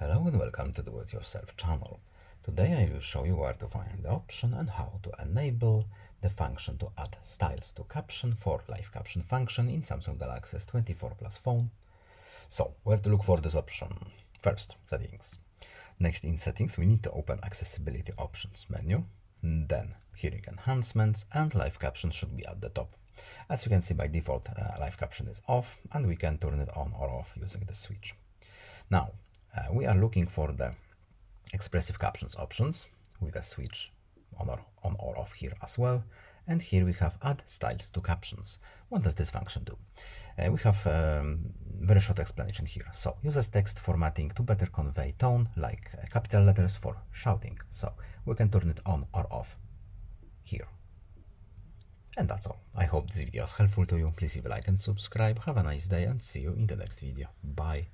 Hello and welcome to the Do It Yourself channel. Today I will show you where to find the option and how to enable the function to add styles to caption for live caption function in Samsung Galaxy S24 Plus phone. So, where to look for this option? First, settings. Next, in settings, we need to open accessibility options menu. Then, hearing enhancements, and live caption should be at the top. As you can see, by default, live caption is off, and we can turn it on or off using the switch. Now, we are looking for the expressive captions options with a switch on or off here as well. And here we have add styles to captions. What does this function do? We have very short explanation here. So uses text formatting to better convey tone, like capital letters for shouting. So we can turn it on or off here. And that's all. I hope this video is helpful to you. Please leave a like and subscribe. Have a nice day and see you in the next video. Bye.